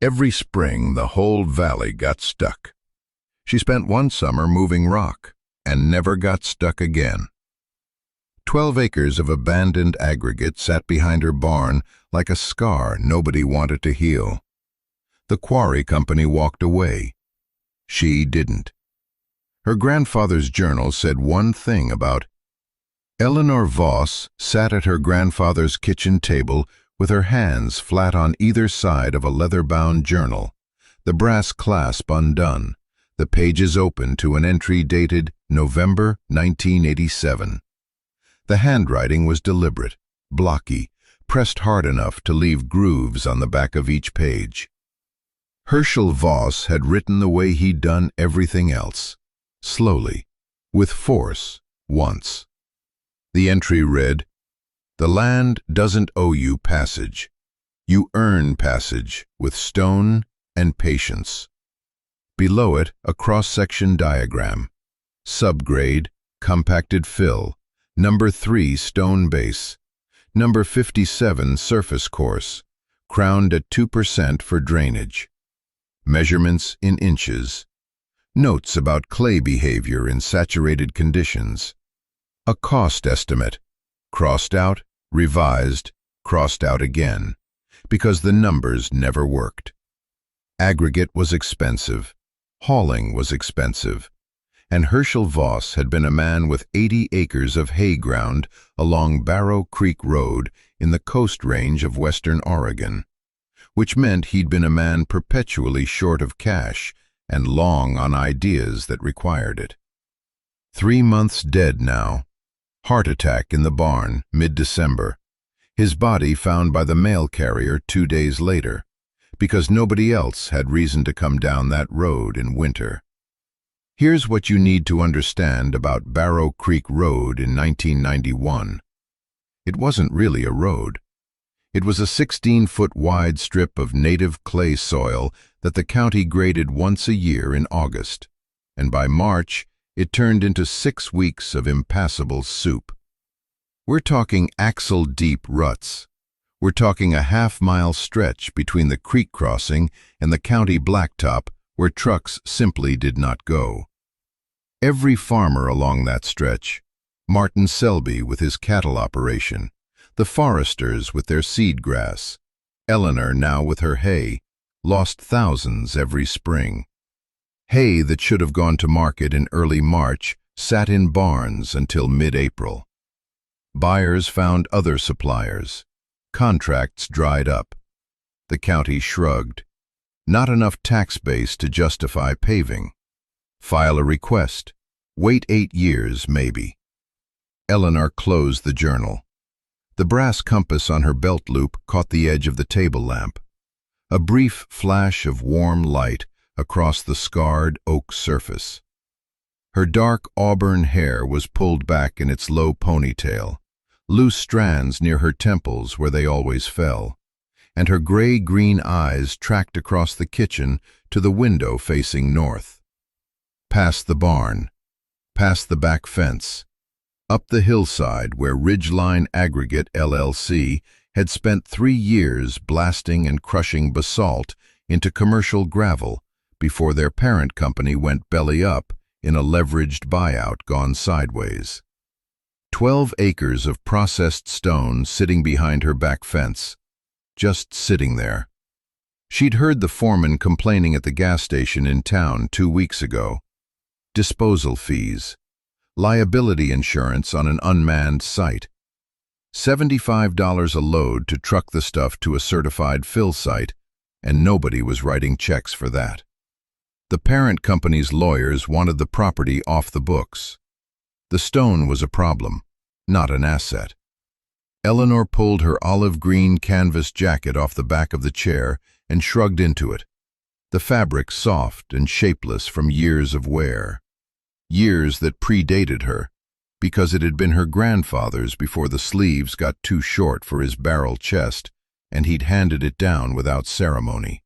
Every spring, the whole valley got stuck. She spent one summer moving rock and never got stuck again. 12 acres of abandoned aggregate sat behind her barn like a scar nobody wanted to heal. The Quarry Company walked away. She didn't. Her grandfather's journal said one thing about Eleanor Voss sat at her grandfather's kitchen table with her hands flat on either side of a leather-bound journal, the brass clasp undone, the pages open to an entry dated November 1987. The handwriting was deliberate, blocky, pressed hard enough to leave grooves on the back of each page. Herschel Voss had written the way he'd done everything else, slowly, with force, once. The entry read, "The land doesn't owe you passage. You earn passage with stone and patience." Below it, a cross-section diagram. Subgrade, compacted fill, number 3 stone base, number 57 surface course, crowned at 2% for drainage. Measurements in inches. Notes about clay behavior in saturated conditions. A cost estimate. Crossed out, revised, crossed out again, because the numbers never worked. Aggregate was expensive. Hauling was expensive. And Herschel Voss had been a man with 80 acres of hay ground along Barrow Creek Road in the Coast Range of western Oregon, which meant he'd been a man perpetually short of cash and long on ideas that required it. 3 months dead now. Heart attack in the barn, mid-December. His body found by the mail carrier 2 days later, because nobody else had reason to come down that road in winter. Here's what you need to understand about Barrow Creek Road in 1991. It wasn't really a road. It was a 16-foot wide strip of native clay soil that the county graded once a year in August, and by March it turned into 6 weeks of impassable soup. We're talking axle-deep ruts. We're talking a half-mile stretch between the creek crossing and the county blacktop where trucks simply did not go. Every farmer along that stretch, Martin Selby with his cattle operation, the foresters with their seed grass, Eleanor now with her hay, lost thousands every spring. Hay that should have gone to market in early March sat in barns until mid-April. Buyers found other suppliers. Contracts dried up. The county shrugged. Not enough tax base to justify paving. File a request. Wait 8 years, maybe. Eleanor closed the journal. The brass compass on her belt loop caught the edge of the table lamp. A brief flash of warm light across the scarred oak surface. Her dark auburn hair was pulled back in its low ponytail, loose strands near her temples where they always fell, and her gray-green eyes tracked across the kitchen to the window facing north. Past the barn, past the back fence, up the hillside where Ridgeline Aggregate LLC had spent 3 years blasting and crushing basalt into commercial gravel before their parent company went belly up in a leveraged buyout gone sideways. 12 acres of processed stone sitting behind her back fence, just sitting there. She'd heard the foreman complaining at the gas station in town 2 weeks ago. Disposal fees, liability insurance on an unmanned site, $75 a load to truck the stuff to a certified fill site, and nobody was writing checks for that. The parent company's lawyers wanted the property off the books. The stone was a problem, not an asset. Eleanor pulled her olive-green canvas jacket off the back of the chair and shrugged into it, the fabric soft and shapeless from years of wear. Years that predated her, because it had been her grandfather's before the sleeves got too short for his barrel chest, and he'd handed it down without ceremony.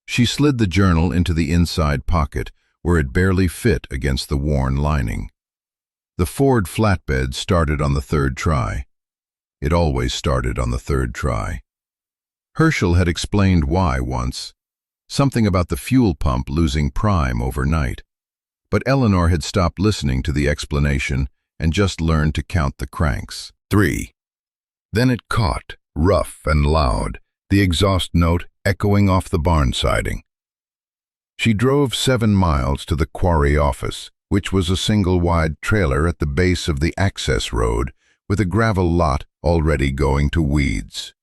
She slid the journal into the inside pocket, where it barely fit against the worn lining. The Ford flatbed started on the 3rd try. It always started on the 3rd try. Herschel had explained why once, something about the fuel pump losing prime overnight. But Eleanor had stopped listening to the explanation and just learned to count the cranks. 3. Then it caught, rough and loud, the exhaust note echoing off the barn siding. She drove 7 miles to the Quarry office, which was a single-wide trailer at the base of the access road with a gravel lot already going to weeds.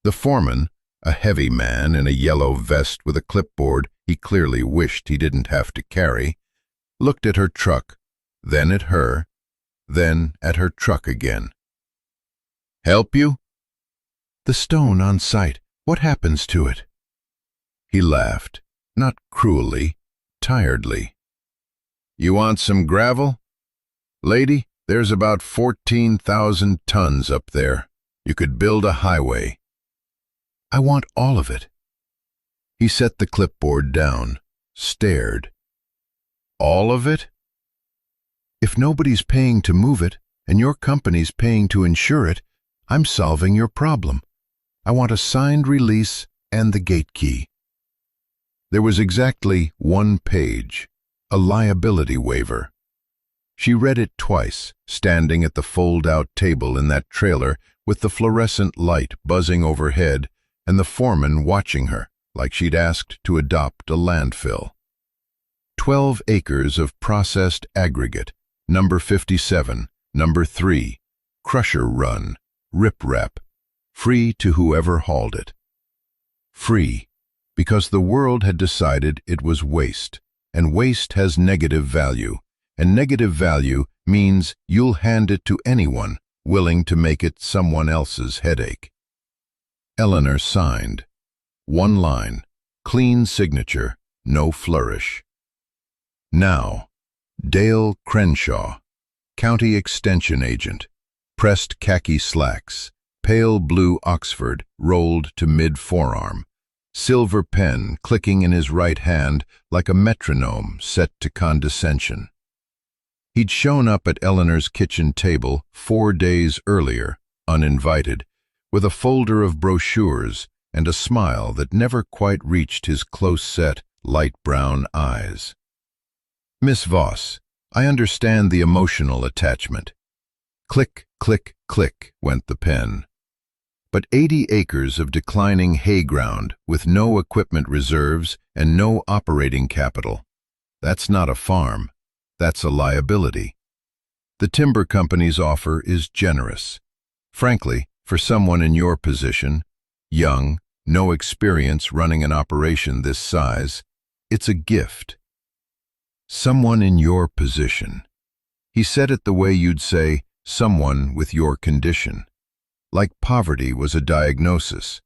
The foreman, a heavy man in a yellow vest with a clipboard he clearly wished he didn't have to carry, looked at her truck, then at her, then at her truck again. "Help you?" "The stone on site. What happens to it?" He laughed, not cruelly, tiredly. "You want some gravel? Lady, there's about 14,000 tons up there. You could build a highway." "I want all of it." He set the clipboard down, stared. "All of it?" "If nobody's paying to move it, and your company's paying to insure it, I'm solving your problem. I want a signed release and the gate key." There was exactly 1 page, a liability waiver. She read it twice, standing at the fold-out table in that trailer with the fluorescent light buzzing overhead and the foreman watching her like she'd asked to adopt a landfill. 12 acres of processed aggregate, number 57, number 3, crusher run, rip-rap, free to whoever hauled it. Free, because the world had decided it was waste, and waste has negative value, and negative value means you'll hand it to anyone willing to make it someone else's headache. Eleanor signed. 1 line, clean signature, no flourish. Now, Dale Crenshaw, County Extension Agent, pressed khaki slacks, pale blue Oxford rolled to mid-forearm, silver pen clicking in his right hand like a metronome set to condescension. He'd shown up at Eleanor's kitchen table 4 days earlier, uninvited, with a folder of brochures and a smile that never quite reached his close-set, light brown eyes. "Miss Voss, I understand the emotional attachment." Click, click, click went the pen. But 80 acres of declining hay ground with no equipment reserves and no operating capital. That's not a farm. That's a liability. The timber company's offer is generous. Frankly, for someone in your position, young, no experience running an operation this size, it's a gift. Someone in your position. He said it the way you'd say, someone with your condition. Like poverty was a diagnosis.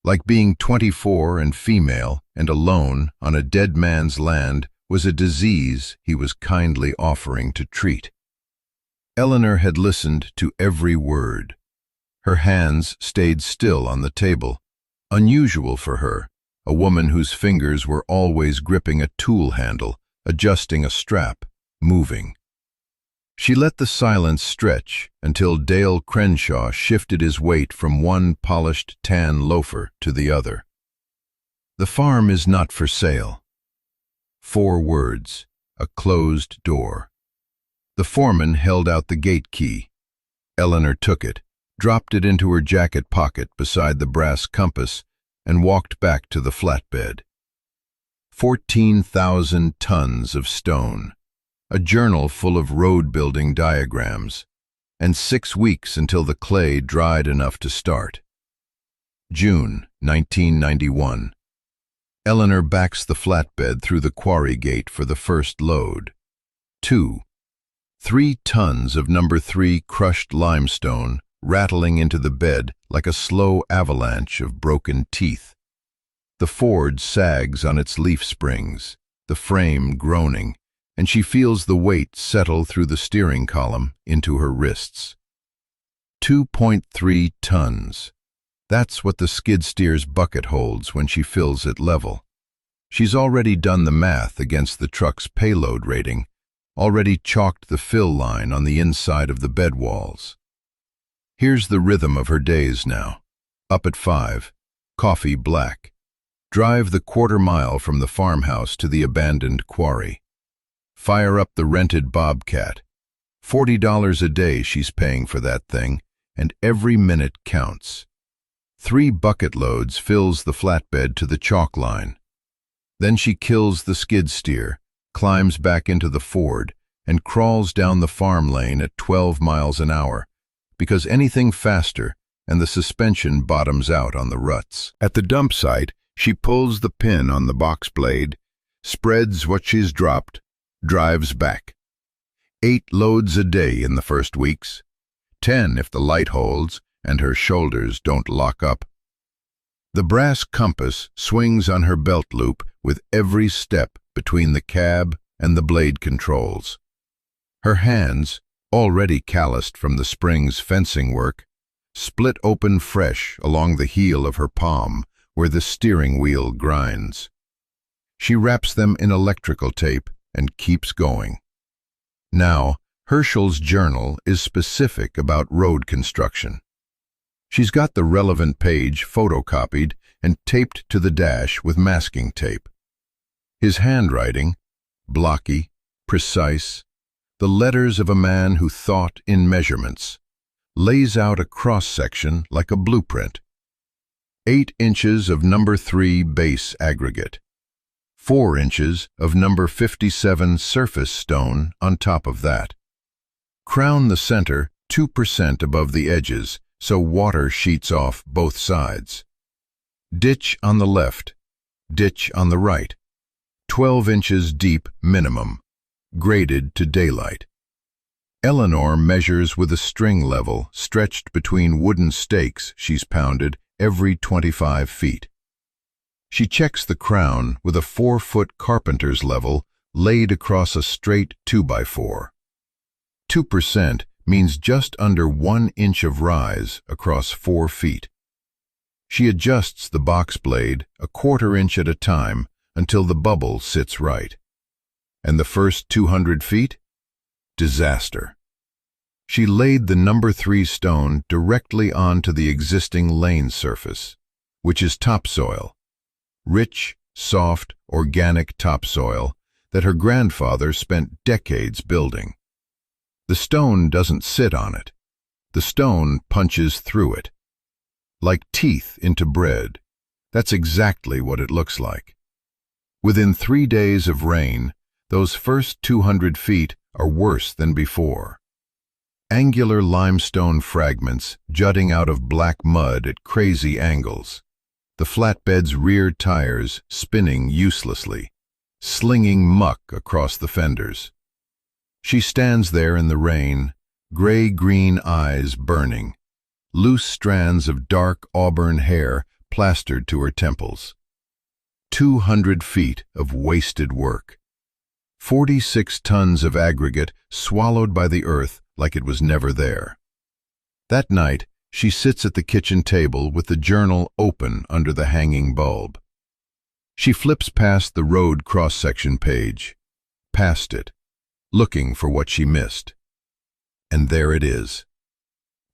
Like being 24 and female and alone on a dead man's land was a disease he was kindly offering to treat. Eleanor had listened to every word. Her hands stayed still on the table, unusual for her, a woman whose fingers were always gripping a tool handle, adjusting a strap, moving. She let the silence stretch until Dale Crenshaw shifted his weight from one polished tan loafer to the other. "The farm is not for sale." 4 words, a closed door. The foreman held out the gate key. Eleanor took it, dropped it into her jacket pocket beside the brass compass, and walked back to the flatbed. 14,000 tons of stone, a journal full of road-building diagrams, and 6 weeks until the clay dried enough to start. June 1991. Eleanor backs the flatbed through the quarry gate for the first load. 3 tons of number 3 crushed limestone rattling into the bed like a slow avalanche of broken teeth. The Ford sags on its leaf springs, the frame groaning, and she feels the weight settle through the steering column into her wrists. 2.3 tons. That's what the skid steer's bucket holds when she fills it level. She's already done the math against the truck's payload rating, already chalked the fill line on the inside of the bed walls. Here's the rhythm of her days now. Up at 5, coffee black. Drive the quarter-mile from the farmhouse to the abandoned quarry. Fire up the rented bobcat. $40 a day she's paying for that thing, and every minute counts. 3 bucket loads fills the flatbed to the chalk line. Then she kills the skid steer, climbs back into the Ford, and crawls down the farm lane at 12 miles an hour, because anything faster and the suspension bottoms out on the ruts. At the dump site, she pulls the pin on the box blade, spreads what she's dropped, drives back. 8 loads a day in the first weeks, 10 if the light holds and her shoulders don't lock up. The brass compass swings on her belt loop with every step between the cab and the blade controls. Her hands, already calloused from the spring's fencing work, split open fresh along the heel of her palm where the steering wheel grinds. She wraps them in electrical tape and keeps going. Now, Herschel's journal is specific about road construction. She's got the relevant page photocopied and taped to the dash with masking tape. His handwriting, blocky, precise, the letters of a man who thought in measurements, lays out a cross-section like a blueprint. 8 inches of number 3 base aggregate. 4 inches of number 57 surface stone on top of that. Crown the center 2% above the edges so water sheets off both sides. Ditch on the left, ditch on the right. 12 inches deep minimum, graded to daylight. Eleanor measures with a string level stretched between wooden stakes she's pounded every 25 feet. She checks the crown with a 4-foot carpenter's level laid across a straight 2x4. 2% means just under 1 inch of rise across 4 feet. She adjusts the box blade a 1/4 inch at a time until the bubble sits right. And the first 200 feet? Disaster. She laid the number 3 stone directly onto the existing lane surface, which is topsoil. Rich, soft, organic topsoil that her grandfather spent decades building. The stone doesn't sit on it. The stone punches through it. Like teeth into bread. That's exactly what it looks like. Within 3 days of rain, those first 200 feet are worse than before. Angular limestone fragments jutting out of black mud at crazy angles. The flatbed's rear tires spinning uselessly, slinging muck across the fenders. She stands there in the rain, gray-green eyes burning, loose strands of dark auburn hair plastered to her temples. 200 feet of wasted work. 46 tons of aggregate swallowed by the earth like it was never there. That night, she sits at the kitchen table with the journal open under the hanging bulb. She flips past the road cross-section page, past it, looking for what she missed. And there it is.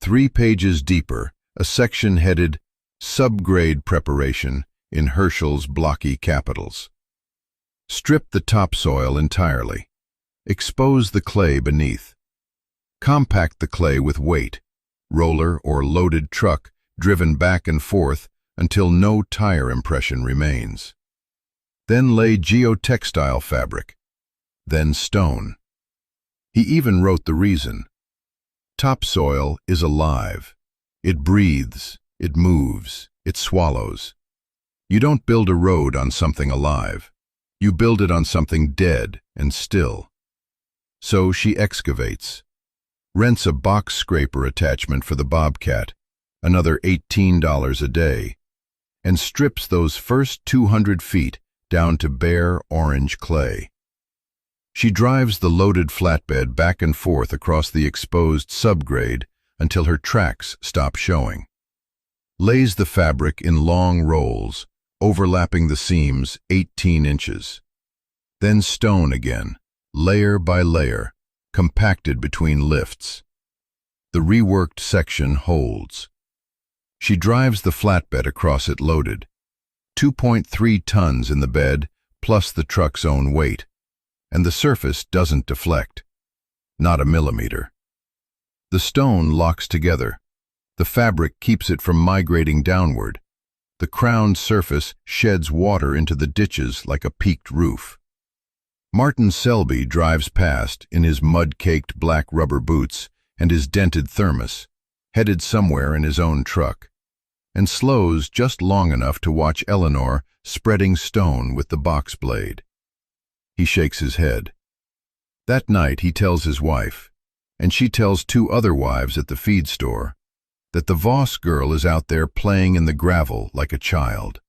3 pages deeper, a section headed Subgrade Preparation in Herschel's blocky capitals. Strip the topsoil entirely. Expose the clay beneath. Compact the clay with weight, roller or loaded truck driven back and forth until no tire impression remains. Then lay geotextile fabric, then stone. He even wrote the reason. Topsoil is alive. It breathes, it moves, it swallows. You don't build a road on something alive. You build it on something dead and still. So she excavates, rents a box scraper attachment for the bobcat, another $18 a day, and strips those first 200 feet down to bare orange clay. She drives the loaded flatbed back and forth across the exposed subgrade until her tracks stop showing. Lays the fabric in long rolls, overlapping the seams 18 inches. Then stone again, layer by layer, compacted between lifts. The reworked section holds. She drives the flatbed across it loaded. 2.3 tons in the bed, plus the truck's own weight. And the surface doesn't deflect. Not a millimeter. The stone locks together. The fabric keeps it from migrating downward. The crowned surface sheds water into the ditches like a peaked roof. Martin Selby drives past in his mud-caked black rubber boots and his dented thermos, headed somewhere in his own truck, and slows just long enough to watch Eleanor spreading stone with the box blade. He shakes his head. That night he tells his wife, and she tells two other wives at the feed store, that the Voss girl is out there playing in the gravel like a child,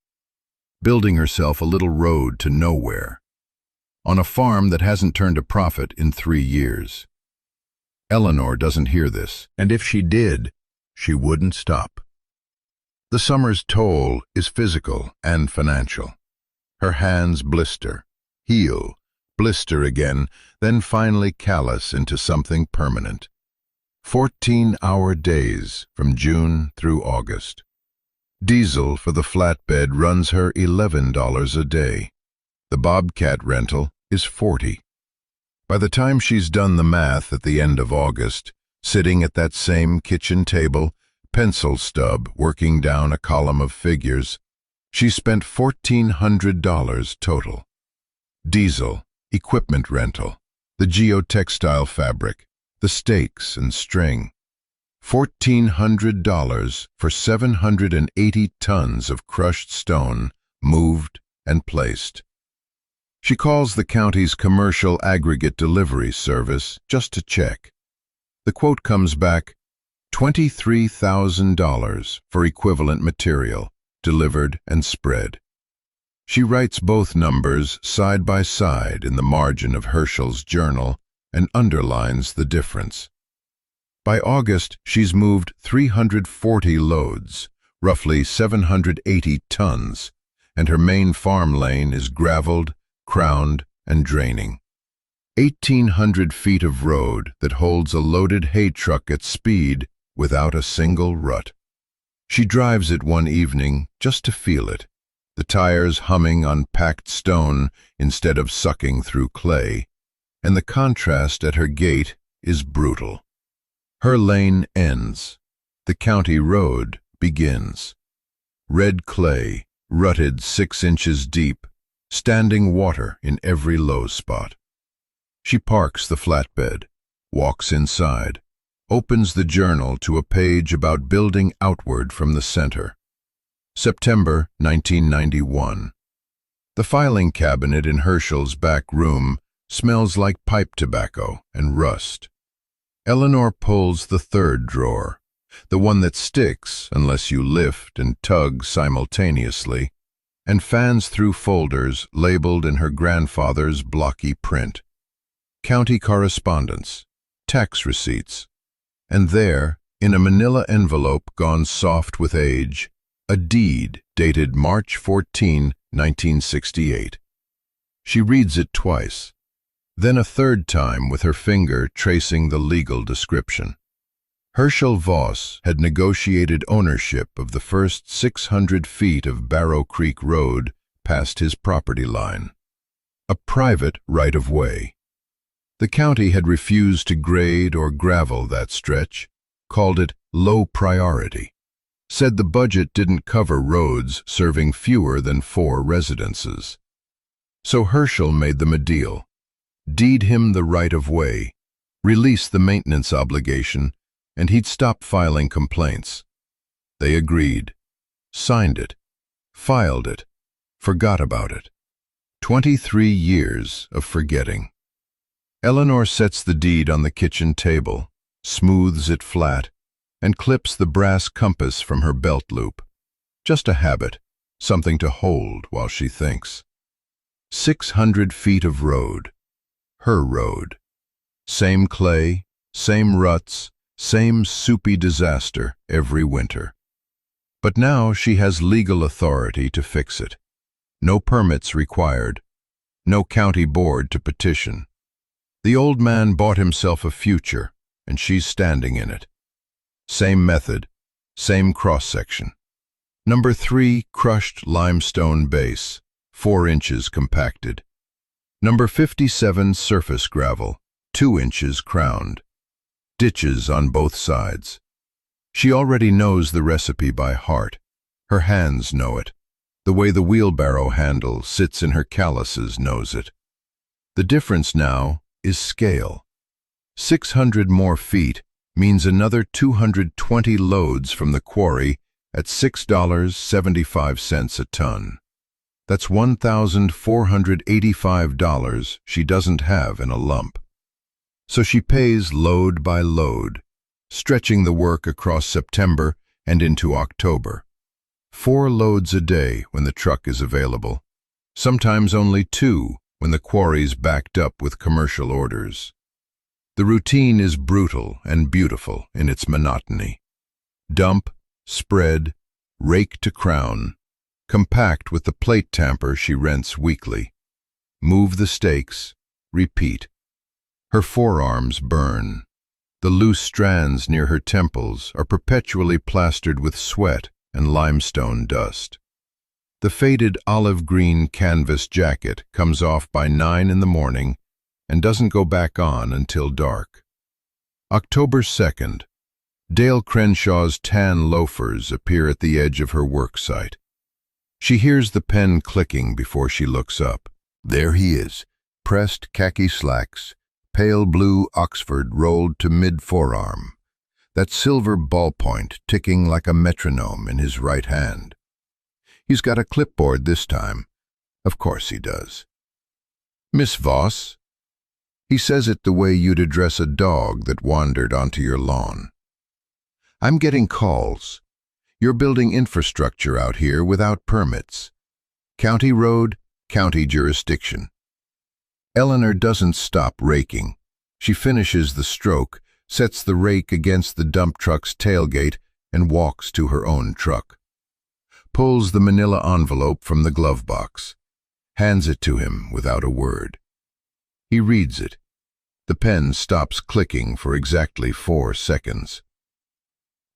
building herself a little road to nowhere, on a farm that hasn't turned a profit in 3 years. Eleanor doesn't hear this, and if she did, she wouldn't stop. The summer's toll is physical and financial. Her hands blister, heal, blister again, then finally callous into something permanent. 14-hour days from June through August. Diesel for the flatbed runs her $11 a day. The Bobcat rental is $40. By the time she's done the math at the end of August, sitting at that same kitchen table, pencil stub working down a column of figures, she spent $1,400 total. Diesel, equipment rental, the geotextile fabric, the stakes and string. $1,400 for 780 tons of crushed stone, moved and placed. She calls the county's commercial aggregate delivery service just to check. The quote comes back, $23,000 for equivalent material, delivered and spread. She writes both numbers side by side in the margin of Herschel's journal and underlines the difference. By August, she's moved 340 loads, roughly 780 tons, and her main farm lane is graveled, crowned, and draining. 1,800 feet of road that holds a loaded hay truck at speed without a single rut. She drives it one evening just to feel it, the tires humming on packed stone instead of sucking through clay, and the contrast at her gate is brutal. Her lane ends. The county road begins. Red clay, rutted 6 inches deep, standing water in every low spot. She parks the flatbed, walks inside, opens the journal to a page about building outward from the center. September 1991. The filing cabinet in Herschel's back room smells like pipe tobacco and rust. Eleanor pulls the third drawer, the one that sticks unless you lift and tug simultaneously, and fans through folders labeled in her grandfather's blocky print. County correspondence, tax receipts, and there, in a manila envelope gone soft with age, a deed dated March 14, 1968. She reads it twice, then a third time with her finger tracing the legal description. Herschel Voss had negotiated ownership of the first 600 feet of Barrow Creek Road past his property line, a private right-of-way. The county had refused to grade or gravel that stretch, called it low priority, said the budget didn't cover roads serving fewer than 4 residences. So Herschel made them a deal, deed him the right-of-way, release the maintenance obligation, and he'd stop filing complaints. They agreed, signed it, filed it, forgot about it. 23 years of forgetting. Eleanor sets the deed on the kitchen table, smooths it flat, and clips the brass compass from her belt loop. Just a habit, something to hold while she thinks. 600 feet of road. Her road. Same clay, same ruts, same soupy disaster every winter. But now she has legal authority to fix it. No permits required. No county board to petition. The old man bought himself a future, and she's standing in it. Same method, same cross-section. Number 3, crushed limestone base, 4 inches compacted. Number 57, surface gravel, 2 inches crowned. Ditches on both sides. She already knows the recipe by heart. Her hands know it. The way the wheelbarrow handle sits in her calluses knows it. The difference now is scale. 600 more feet means another 220 loads from the quarry at $6.75 a ton. That's $1,485 she doesn't have in a lump. So she pays load by load, stretching the work across September and into October. 4 loads a day when the truck is available, sometimes only 2 when the quarry's backed up with commercial orders. The routine is brutal and beautiful in its monotony. Dump, spread, rake to crown, compact with the plate tamper she rents weekly. Move the stakes, repeat. Her forearms burn. The loose strands near her temples are perpetually plastered with sweat and limestone dust. The faded olive-green canvas jacket comes off by 9 in the morning and doesn't go back on until dark. October 2nd. Dale Crenshaw's tan loafers appear at the edge of her work site. She hears the pen clicking before she looks up. There he is, pressed khaki slacks, pale blue Oxford rolled to mid-forearm, that silver ballpoint ticking like a metronome in his right hand. He's got a clipboard this time. Of course he does. "Miss Voss?" He says it the way you'd address a dog that wandered onto your lawn. "I'm getting calls. You're building infrastructure out here without permits. County road, county jurisdiction." Eleanor doesn't stop raking. She finishes the stroke, sets the rake against the dump truck's tailgate, and walks to her own truck. Pulls the manila envelope from the glove box. Hands it to him without a word. He reads it. The pen stops clicking for exactly 4 seconds.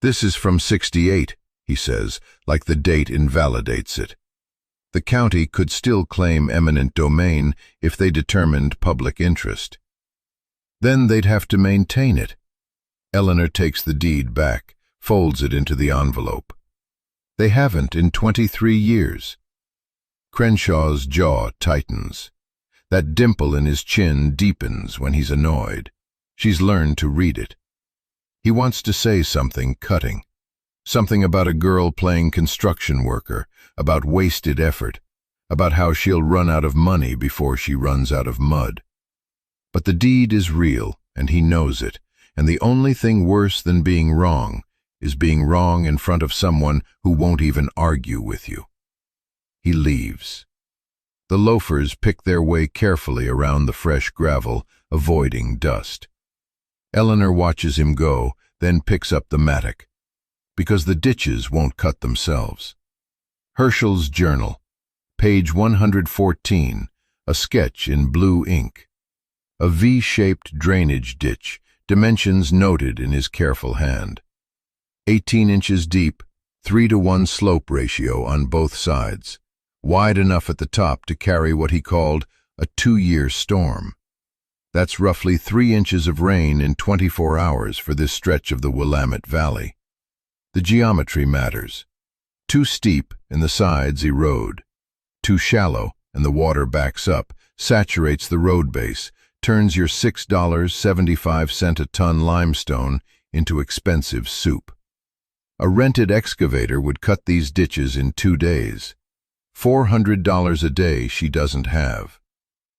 "This is from '68, he says, like the date invalidates it. The county could still claim eminent domain if they determined public interest. Then they'd have to maintain it. Eleanor takes the deed back, folds it into the envelope. They haven't in 23 years. Crenshaw's jaw tightens. That dimple in his chin deepens when he's annoyed. She's learned to read it. He wants to say something cutting. Something about a girl playing construction worker, about wasted effort, about how she'll run out of money before she runs out of mud. But the deed is real, and he knows it, and the only thing worse than being wrong is being wrong in front of someone who won't even argue with you. He leaves. The loafers pick their way carefully around the fresh gravel, avoiding dust. Eleanor watches him go, then picks up the mattock, because the ditches won't cut themselves. Herschel's journal, page 114, a sketch in blue ink. A V-shaped drainage ditch, dimensions noted in his careful hand. 18 inches deep, 3-to-1 slope ratio on both sides, wide enough at the top to carry what he called a 2-year storm. That's roughly 3 inches of rain in 24 hours for this stretch of the Willamette Valley. The geometry matters. Too steep and the sides erode. Too shallow and the water backs up, saturates the road base, turns your $6.75 a ton limestone into expensive soup. A rented excavator would cut these ditches in 2 days. $400 a day she doesn't have.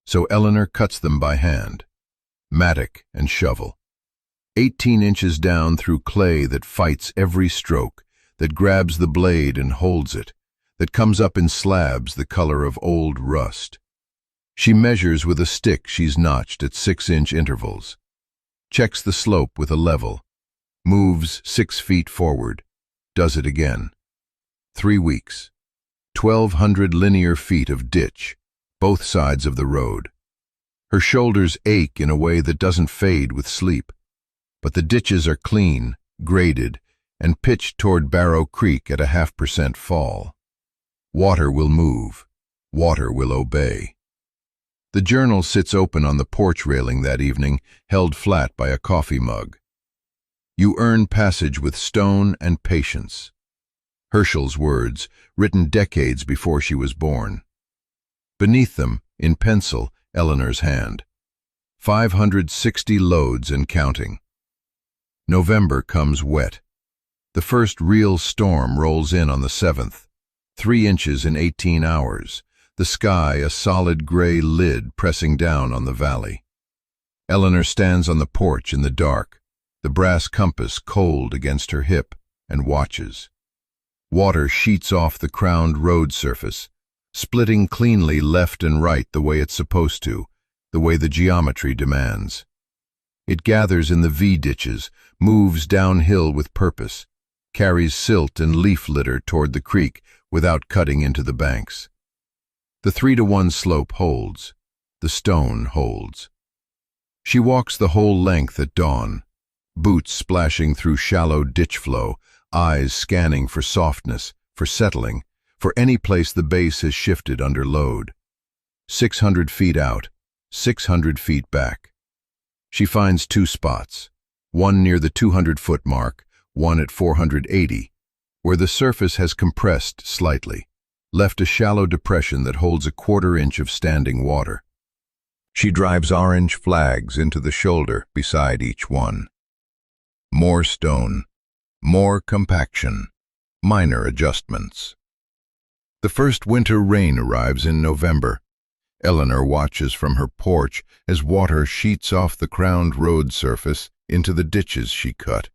So Eleanor cuts them by hand. Mattock and shovel. 18 inches down through clay that fights every stroke, that grabs the blade and holds it, that comes up in slabs the color of old rust. She measures with a stick she's notched at 6-inch intervals. Checks the slope with a level. Moves 6 feet forward. Does it again. 3 weeks. 1,200 linear feet of ditch, both sides of the road. Her shoulders ache in a way that doesn't fade with sleep. But the ditches are clean, graded, and pitched toward Barrow Creek at a 0.5% fall. Water will move. Water will obey. The journal sits open on the porch railing that evening, held flat by a coffee mug. You earn passage with stone and patience. Herschel's words, written decades before she was born. Beneath them, in pencil, Eleanor's hand. 560 loads and counting. November comes wet. The first real storm rolls in on the 7th. 3 inches in 18 hours. The sky a solid gray lid pressing down on the valley. Eleanor stands on the porch in the dark, the brass compass cold against her hip, and watches. Water sheets off the crowned road surface, splitting cleanly left and right the way it's supposed to, the way the geometry demands. It gathers in the V-ditches, moves downhill with purpose, carries silt and leaf litter toward the creek without cutting into the banks. The 3-to-1 slope holds. The stone holds. She walks the whole length at dawn, boots splashing through shallow ditch flow, eyes scanning for softness, for settling, for any place the base has shifted under load. 600 feet out, 600 feet back. She finds 2 spots, one near the 200-foot mark, one at 480, where the surface has compressed slightly, left a shallow depression that holds a 1/4 inch of standing water. She drives orange flags into the shoulder beside each one. More stone, more compaction, minor adjustments. The first winter rain arrives in November. Eleanor watches from her porch as water sheets off the crowned road surface into the ditches she cut.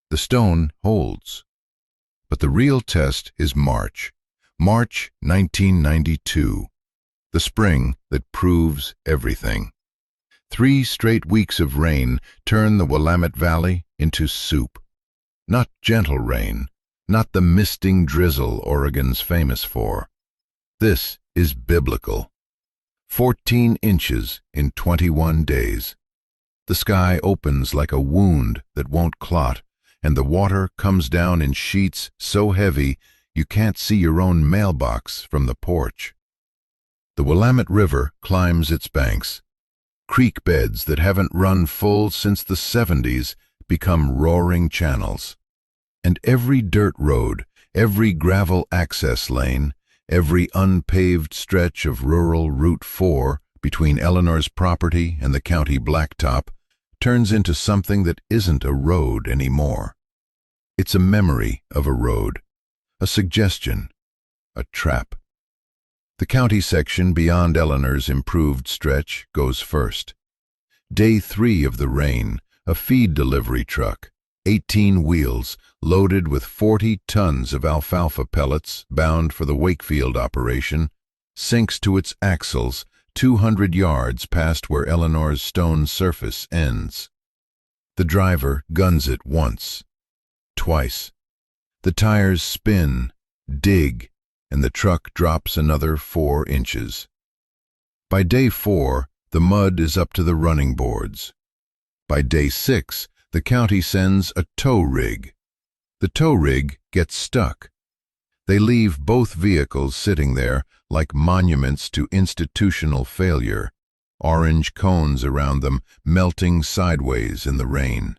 The stone holds. But the real test is March 1992, the spring that proves everything. 3 straight weeks of rain turn the Willamette Valley into soup. Not gentle rain, not the misting drizzle Oregon's famous for. This is biblical. 14 inches in 21 days. The sky opens like a wound that won't clot, and the water comes down in sheets so heavy you can't see your own mailbox from the porch. The Willamette River climbs its banks. Creek beds that haven't run full since the 70s become roaring channels. And every dirt road, every gravel access lane, every unpaved stretch of rural Route 4 between Eleanor's property and the county blacktop turns into something that isn't a road anymore. It's a memory of a road, a suggestion, a trap. The county section beyond Eleanor's improved stretch goes first. Day 3 of the rain, a feed delivery truck, 18 wheels, loaded with 40 tons of alfalfa pellets bound for the Wakefield operation, sinks to its axles 200 yards past where Eleanor's stone surface ends. The driver guns it once, twice. The tires spin, dig, and the truck drops another 4 inches. By day 4, the mud is up to the running boards. By day 6, the county sends a tow rig. The tow rig gets stuck. They leave both vehicles sitting there like monuments to institutional failure, orange cones around them melting sideways in the rain.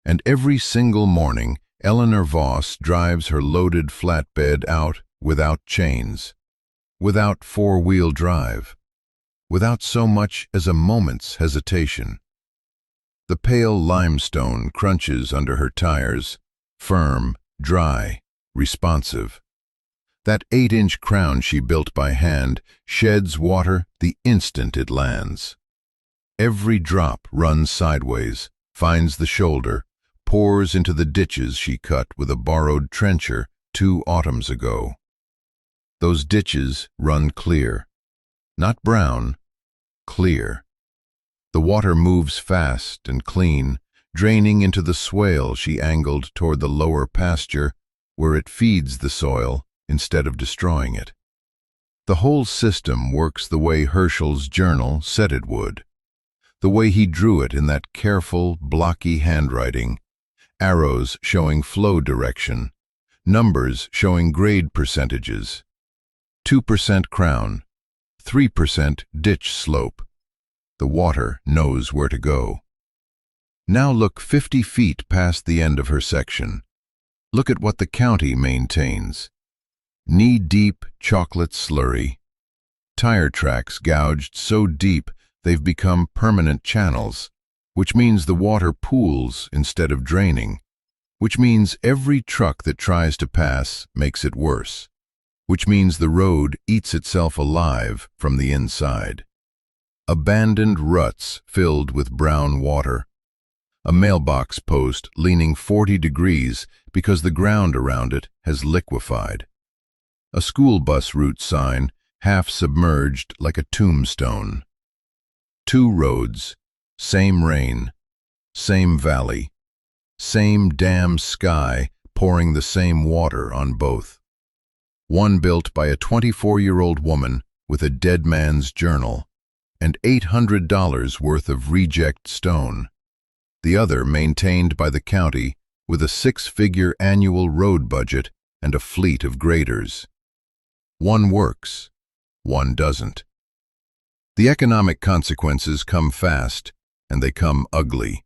And every single morning, Eleanor Voss drives her loaded flatbed out without chains, without 4-wheel drive, without so much as a moment's hesitation. The pale limestone crunches under her tires, firm, dry, responsive. That 8-inch crown she built by hand sheds water the instant it lands. Every drop runs sideways, finds the shoulder, pours into the ditches she cut with a borrowed trencher 2 autumns ago. Those ditches run clear. Not brown, clear. The water moves fast and clean, draining into the swale she angled toward the lower pasture, where it feeds the soil instead of destroying it. The whole system works the way Herschel's journal said it would, the way he drew it in that careful, blocky handwriting, arrows showing flow direction, numbers showing grade percentages. 2% crown, 3% ditch slope. The water knows where to go. Now look 50 feet past the end of her section. Look at what the county maintains. Knee-deep chocolate slurry. Tire tracks gouged so deep they've become permanent channels, which means the water pools instead of draining, which means every truck that tries to pass makes it worse, which means the road eats itself alive from the inside. Abandoned ruts filled with brown water. A mailbox post leaning 40 degrees because the ground around it has liquefied. A school bus route sign half submerged like a tombstone. 2 roads, same rain, same valley, same damn sky pouring the same water on both. One built by a 24-year-old woman with a dead man's journal and $800 worth of reject stone. The other maintained by the county with a 6-figure annual road budget and a fleet of graders. One works, one doesn't. The economic consequences come fast, and they come ugly.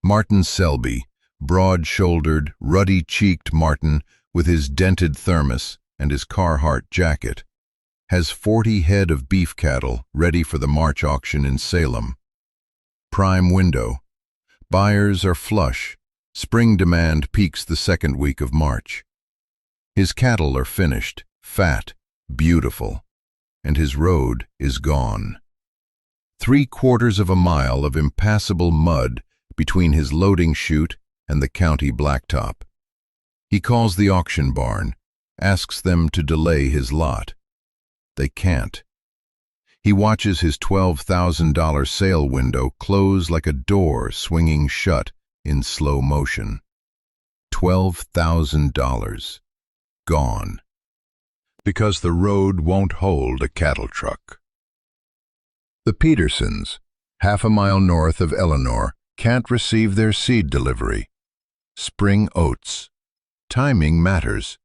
Martin Selby, broad-shouldered, ruddy-cheeked Martin with his dented thermos and his Carhartt jacket, has 40 head of beef cattle ready for the March auction in Salem. Prime window. Buyers are flush. Spring demand peaks the second week of March. His cattle are finished, fat, beautiful, and his road is gone. 3/4 of a mile of impassable mud between his loading chute and the county blacktop. He calls the auction barn, asks them to delay his lot. They can't. He watches his $12,000 sale window close like a door swinging shut in slow motion. $12,000. Gone. Because the road won't hold a cattle truck. The Petersons, half a mile north of Eleanor, can't receive their seed delivery. Spring oats. Timing matters.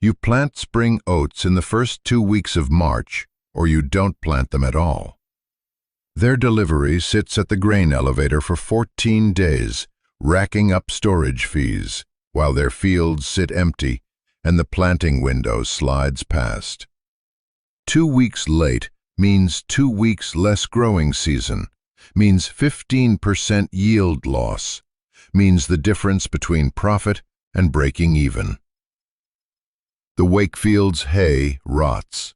You plant spring oats in the first 2 weeks of March, or you don't plant them at all. Their delivery sits at the grain elevator for 14 days, racking up storage fees, while their fields sit empty and the planting window slides past. 2 weeks late means 2 weeks less growing season, means 15% yield loss, means the difference between profit and breaking even. The Wakefield's hay rots.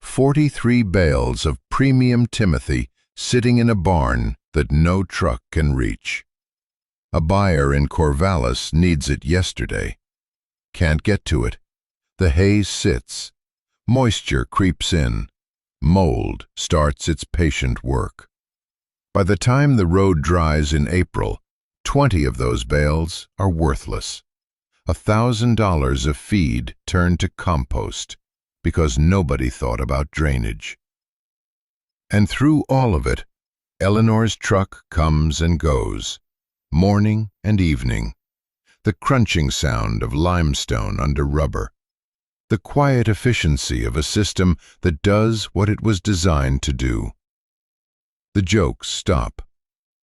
43 bales of premium Timothy sitting in a barn that no truck can reach. A buyer in Corvallis needs it yesterday. Can't get to it. The hay sits. Moisture creeps in. Mold starts its patient work. By the time the road dries in April, 20 of those bales are worthless. $1,000 of feed turned to compost because nobody thought about drainage. And through all of it, Eleanor's truck comes and goes, morning and evening, the crunching sound of limestone under rubber, the quiet efficiency of a system that does what it was designed to do. The jokes stop.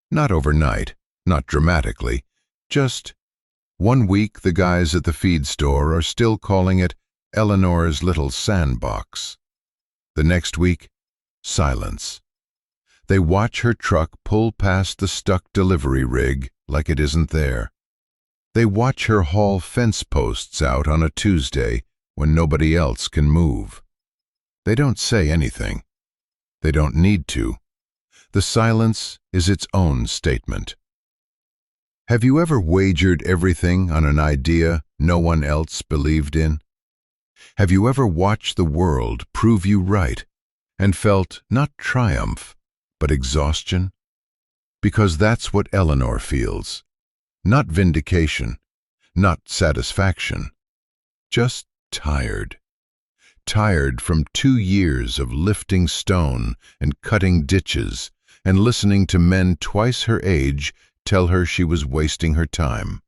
Not overnight, not dramatically, just 1 week the guys at the feed store are still calling it Eleanor's little sandbox. The next week, silence. They watch her truck pull past the stuck delivery rig like it isn't there. They watch her haul fence posts out on a Tuesday when nobody else can move. They don't say anything. They don't need to. The silence is its own statement. Have you ever wagered everything on an idea no one else believed in? Have you ever watched the world prove you right and felt not triumph, but exhaustion? Because that's what Eleanor feels. Not vindication, not satisfaction, just tired. Tired from 2 years of lifting stone and cutting ditches and listening to men twice her age tell her she was wasting her time.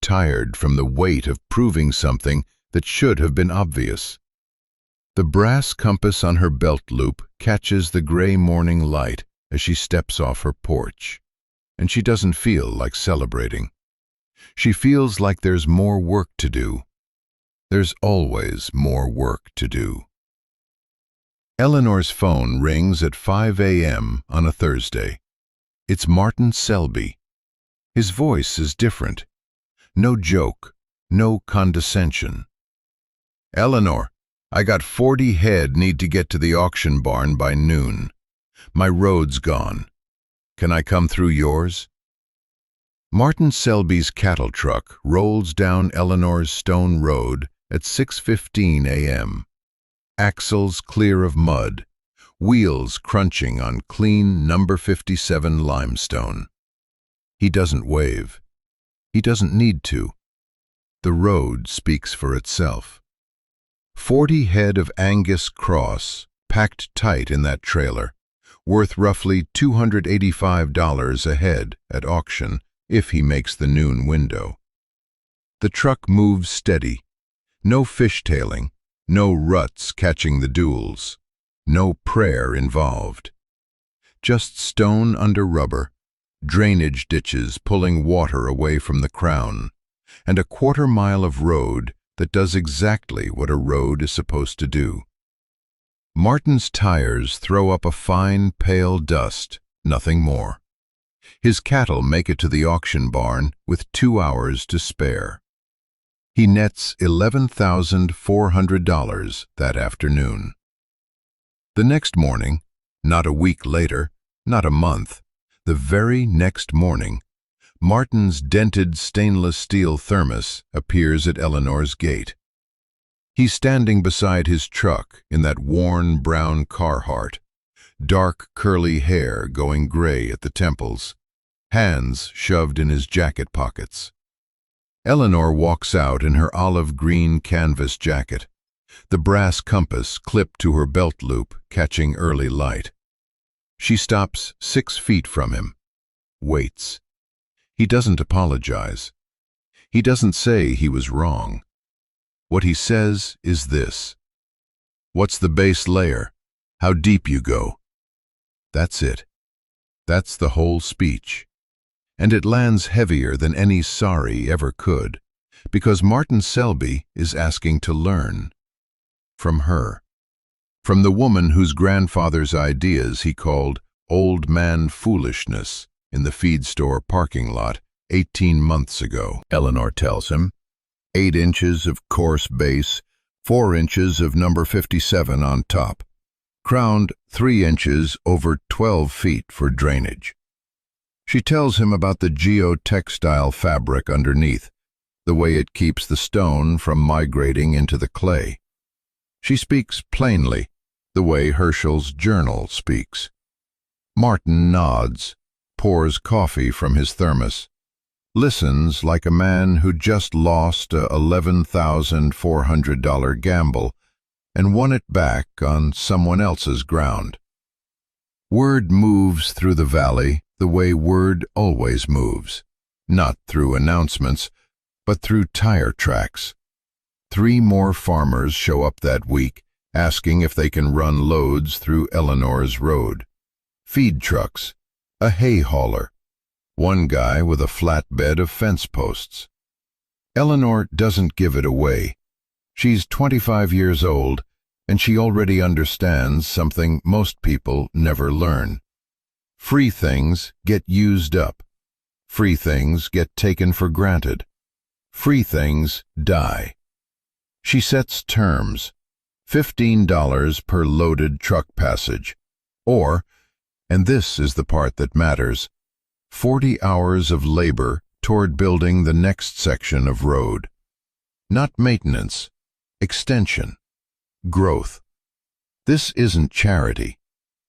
tired from the weight of proving something that should have been obvious. The brass compass on her belt loop catches the gray morning light as she steps off her porch, and she doesn't feel like celebrating. She feels like there's more work to do. There's always more work to do. Eleanor's phone rings at 5 a.m. on a Thursday. It's Martin Selby. His voice is different. No joke, no condescension. "Eleanor, I got 40 head need to get to the auction barn by noon. My road's gone. Can I come through yours?" Martin Selby's cattle truck rolls down Eleanor's stone road at 6:15 a.m. Axles clear of mud, wheels crunching on clean number 57 limestone. He doesn't wave. He doesn't need to. The road speaks for itself. 40 head of Angus cross packed tight in that trailer, worth roughly $285 a head at auction if he makes the noon window. The truck moves steady. No fishtailing, no ruts catching the duels, no prayer involved. Just stone under rubber, drainage ditches pulling water away from the crown, and a quarter-mile of road that does exactly what a road is supposed to do. Martin's tires throw up a fine, pale dust, nothing more. His cattle make it to the auction barn with 2 hours to spare. He nets $11,400 that afternoon. The next morning, not a week later, not a month, the very next morning, Martin's dented stainless steel thermos appears at Eleanor's gate. He's standing beside his truck in that worn brown Carhartt, dark curly hair going gray at the temples, hands shoved in his jacket pockets. Eleanor walks out in her olive green canvas jacket, the brass compass clipped to her belt loop catching early light. She stops 6 feet from him, waits. He doesn't apologize. He doesn't say he was wrong. What he says is this: "What's the base layer? How deep you go?" That's it. That's the whole speech. And it lands heavier than any sorry ever could, because Martin Selby is asking to learn. From her. From the woman whose grandfather's ideas he called old man foolishness in the feed store parking lot 18 months ago. Eleanor tells him, 8 inches of coarse base, 4 inches of number 57 on top, crowned 3 inches over 12 feet for drainage. She tells him about the geotextile fabric underneath, the way it keeps the stone from migrating into the clay. She speaks plainly, the way Herschel's journal speaks. Martin nods, pours coffee from his thermos, listens like a man who just lost a $11,400 gamble and won it back on someone else's ground. Word moves through the valley the way word always moves, not through announcements, but through tire tracks. 3 more farmers show up that week, asking if they can run loads through Eleanor's road. Feed trucks, a hay hauler, one guy with a flatbed of fence posts. Eleanor doesn't give it away. She's 25 years old, and she already understands something most people never learn. Free things get used up. Free things get taken for granted. Free things die. She sets terms, $15 per loaded truck passage, or, and this is the part that matters, 40 hours of labor toward building the next section of road. Not maintenance, extension, growth. This isn't charity.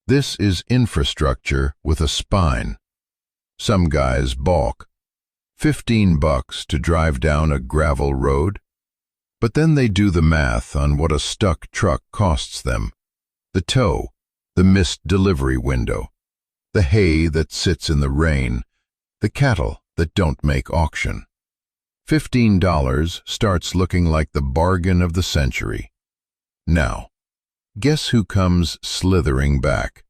This is infrastructure with a spine. Some guys balk. $15 to drive down a gravel road? But then they do the math on what a stuck truck costs them. The tow, the missed delivery window, the hay that sits in the rain, the cattle that don't make auction. $15 starts looking like the bargain of the century. Now, guess who comes slithering back?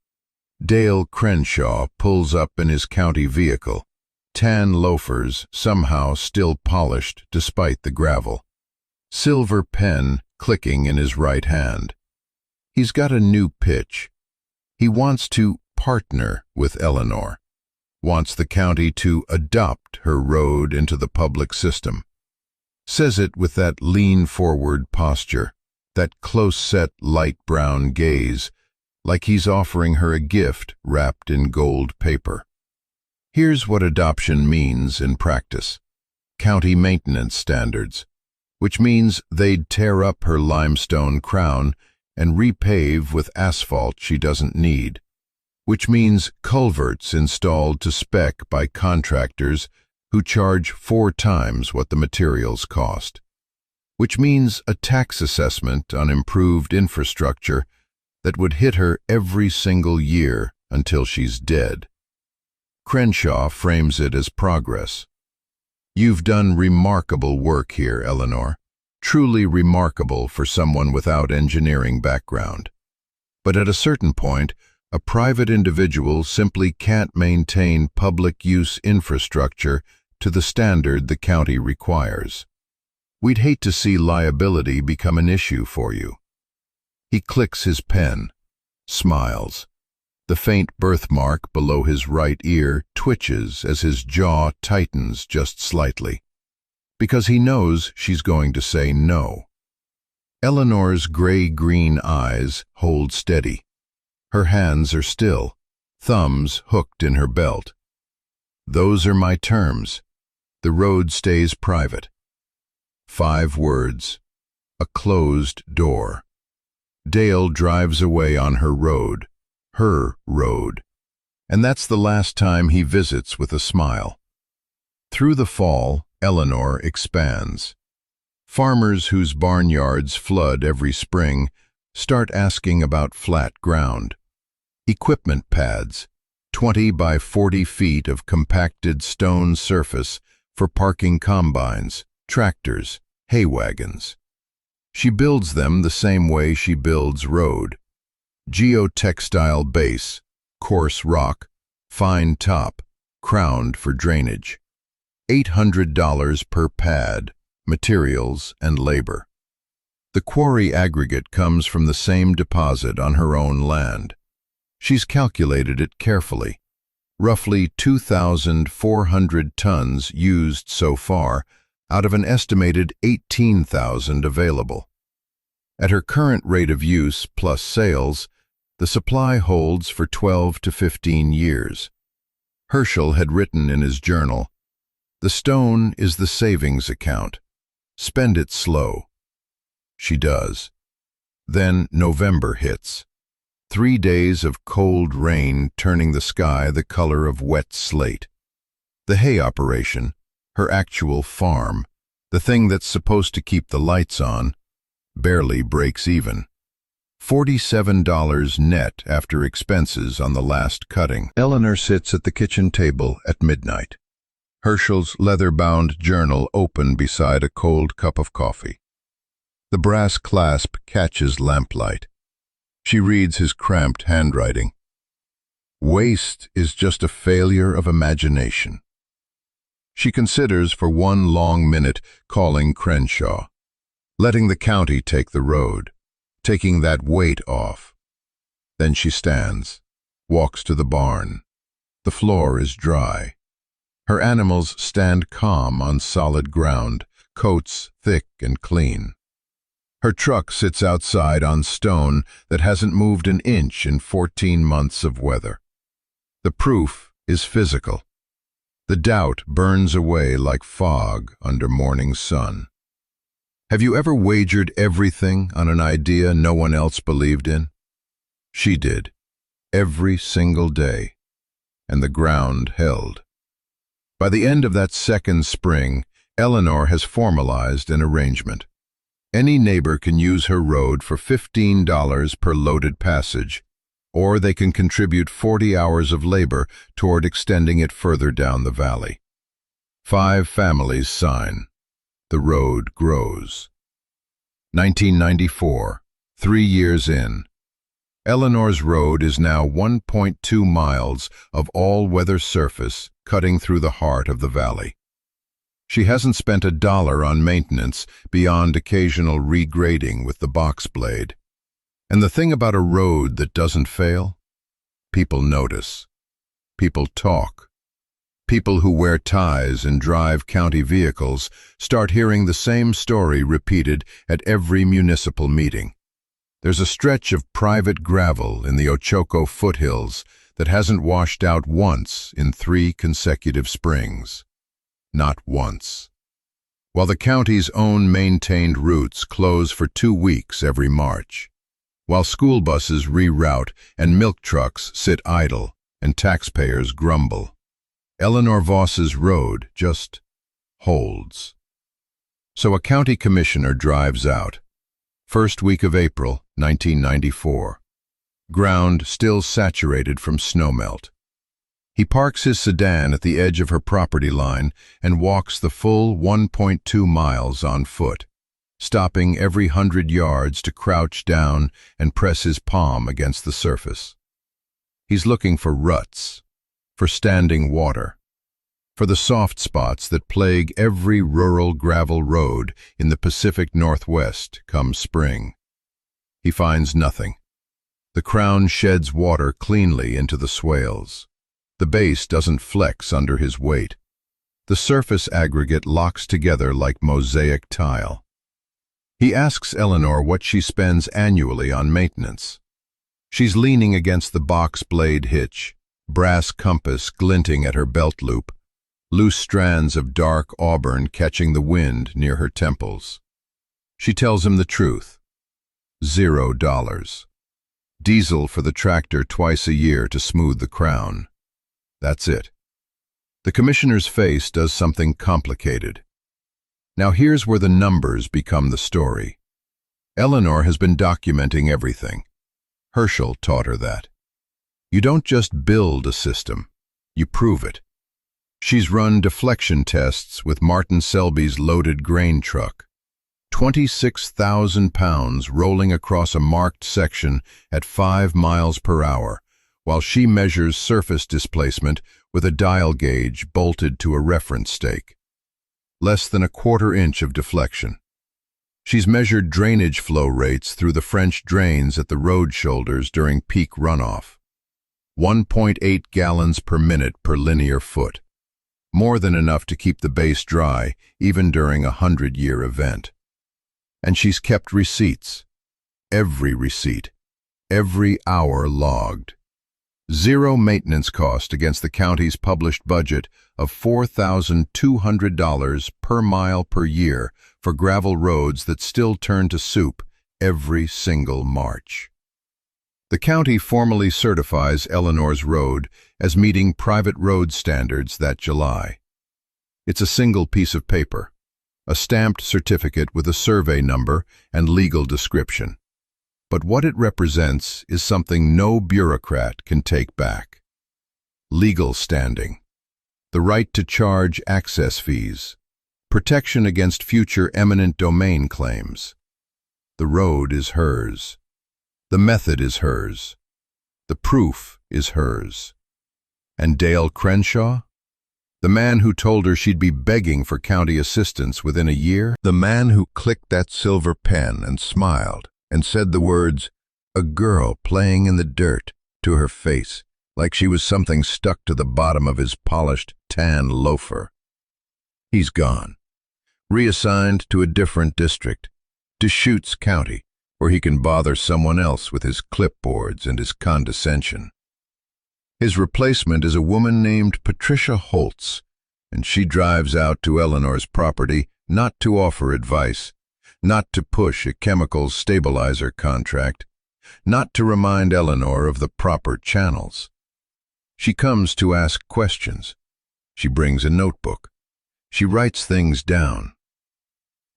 Dale Crenshaw pulls up in his county vehicle, tan loafers somehow still polished despite the gravel, silver pen clicking in his right hand. He's got a new pitch. He wants to partner with Eleanor, wants the county to adopt her road into the public system. Says it with that lean-forward posture, that close-set light brown gaze, like he's offering her a gift wrapped in gold paper. Here's what adoption means in practice. County maintenance standards, which means they'd tear up her limestone crown and repave with asphalt she doesn't need, which means culverts installed to spec by contractors who charge 4 times what the materials cost, which means a tax assessment on improved infrastructure that would hit her every single year until she's dead. Crenshaw frames it as progress. You've done remarkable work here, Eleanor. Truly remarkable for someone without engineering background. But at a certain point, a private individual simply can't maintain public use infrastructure to the standard the county requires. We'd hate to see liability become an issue for you. He clicks his pen, smiles. The faint birthmark below his right ear twitches as his jaw tightens just slightly, because he knows she's going to say no. Eleanor's gray-green eyes hold steady. Her hands are still, thumbs hooked in her belt. Those are my terms. The road stays private. 5 words. A closed door. Dale drives away on her road, and that's the last time he visits with a smile. Through the fall, Eleanor expands. Farmers whose barnyards flood every spring start asking about flat ground. Equipment pads, 20 by 40 feet of compacted stone surface for parking combines, tractors, hay wagons. She builds them the same way she builds road. Geotextile base, coarse rock, fine top, crowned for drainage. $800 per pad, materials and labor. The quarry aggregate comes from the same deposit on her own land. She's calculated it carefully. Roughly 2,400 tons used so far out of an estimated 18,000 available. At her current rate of use plus sales, the supply holds for 12 to 15 years. Herschel had written in his journal, "The stone is the savings account. Spend it slow." She does. Then November hits. 3 days of cold rain turning the sky the color of wet slate. The hay operation, her actual farm, the thing that's supposed to keep the lights on, barely breaks even. $47 net after expenses on the last cutting. Eleanor sits at the kitchen table at midnight. Herschel's leather-bound journal open beside a cold cup of coffee. The brass clasp catches lamplight. She reads his cramped handwriting. Waste is just a failure of imagination. She considers for one long minute calling Crenshaw, letting the county take the road, taking that weight off. Then she stands, walks to the barn. The floor is dry. Her animals stand calm on solid ground, coats thick and clean. Her truck sits outside on stone that hasn't moved an inch in 14 months of weather. The proof is physical. The doubt burns away like fog under morning sun. Have you ever wagered everything on an idea no one else believed in? She did, every single day, and the ground held. By the end of that second spring, Eleanor has formalized an arrangement. Any neighbor can use her road for $15 per loaded passage, or they can contribute 40 hours of labor toward extending it further down the valley. 5 families sign. the road grows. 1994, 3 years in. Eleanor's road is now 1.2 miles of all-weather surface cutting through the heart of the valley. She hasn't spent $1 on maintenance beyond occasional regrading with the box blade. And the thing about a road that doesn't fail? People notice. People talk. People who wear ties and drive county vehicles start hearing the same story repeated at every municipal meeting. There's a stretch of private gravel in the Ochoco foothills that hasn't washed out once in 3 consecutive springs. Not once. While the county's own maintained routes close for 2 weeks every March. While school buses reroute and milk trucks sit idle and taxpayers grumble. Eleanor Voss's road just holds. So a county commissioner drives out. First week of April, 1994. Ground still saturated from snowmelt. He parks his sedan at the edge of her property line and walks the full 1.2 miles on foot, stopping every 100 yards to crouch down and press his palm against the surface. He's looking for ruts, for standing water, for the soft spots that plague every rural gravel road in the Pacific Northwest come spring. He finds nothing. The crown sheds water cleanly into the swales. The base doesn't flex under his weight. The surface aggregate locks together like mosaic tile. He asks Eleanor what she spends annually on maintenance. She's leaning against the box blade hitch, brass compass glinting at her belt loop, loose strands of dark auburn catching the wind near her temples. She tells him the truth. $0. Diesel for the tractor twice a year to smooth the crown. That's it. The commissioner's face does something complicated. Now here's where the numbers become the story. Eleanor has been documenting everything. Herschel taught her that. You don't just build a system, you prove it. She's run deflection tests with Martin Selby's loaded grain truck. 26,000 pounds rolling across a marked section at 5 miles per hour, while she measures surface displacement with a dial gauge bolted to a reference stake. Less than a quarter inch of deflection. She's measured drainage flow rates through the French drains at the road shoulders during peak runoff. 1.8 gallons per minute per linear foot. More than enough to keep the base dry, even during a 100-year event. And she's kept receipts. Every receipt. Every hour logged. Zero maintenance cost against the county's published budget of $4,200 per mile per year for gravel roads that still turn to soup every single March. The county formally certifies Eleanor's road as meeting private road standards that July. It's a single piece of paper, a stamped certificate with a survey number and legal description. But what it represents is something no bureaucrat can take back. Legal standing. The right to charge access fees. Protection against future eminent domain claims. The road is hers. The method is hers. The proof is hers. And Dale Crenshaw? The man who told her she'd be begging for county assistance within a year? The man who clicked that silver pen and smiled and said the words, "A girl playing in the dirt," to her face, like she was something stuck to the bottom of his polished tan loafer. He's gone. Reassigned to a different district, Deschutes County, where he can bother someone else with his clipboards and his condescension. His replacement is a woman named Patricia Holtz, and she drives out to Eleanor's property not to offer advice, not to push a chemicals stabilizer contract, not to remind Eleanor of the proper channels. She comes to ask questions. She brings a notebook. She writes things down.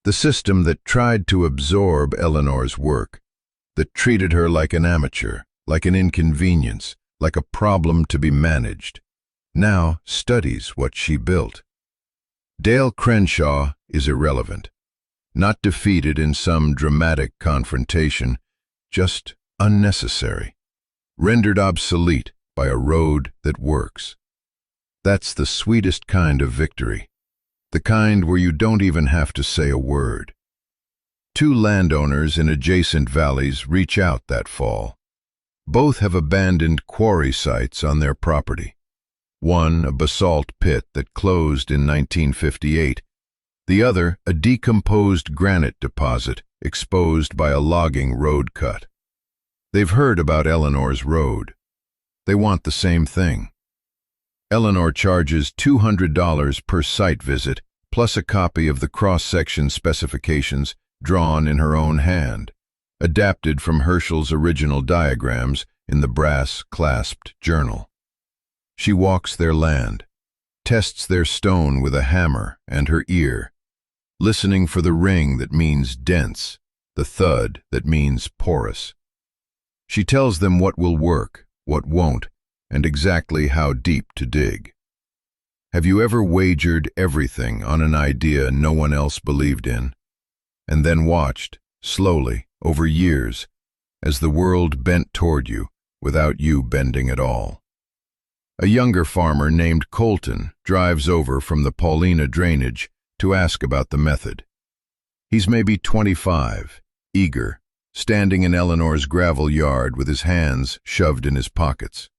The system that tried to absorb Eleanor's work, that treated her like an amateur, like an inconvenience, like a problem to be managed, now studies what she built. Dale Crenshaw is irrelevant, not defeated in some dramatic confrontation, just unnecessary, rendered obsolete by a road that works. That's the sweetest kind of victory, the kind where you don't even have to say a word. Two landowners in adjacent valleys reach out that fall. Both have abandoned quarry sites on their property. One a basalt pit that closed in 1958, the other a decomposed granite deposit exposed by a logging road cut. They've heard about Eleanor's road. They want the same thing. Eleanor charges $200 per site visit, plus a copy of the cross-section specifications drawn in her own hand, adapted from Herschel's original diagrams in the brass-clasped journal. She walks their land, tests their stone with a hammer and her ear, listening for the ring that means dense, the thud that means porous. She tells them what will work, what won't, and exactly how deep to dig. Have you ever wagered everything on an idea no one else believed in, and then watched, slowly, over years, as the world bent toward you without you bending at all? A younger farmer named Colton drives over from the Paulina drainage to ask about the method. He's maybe 25, eager, standing in Eleanor's gravel yard with his hands shoved in his pockets.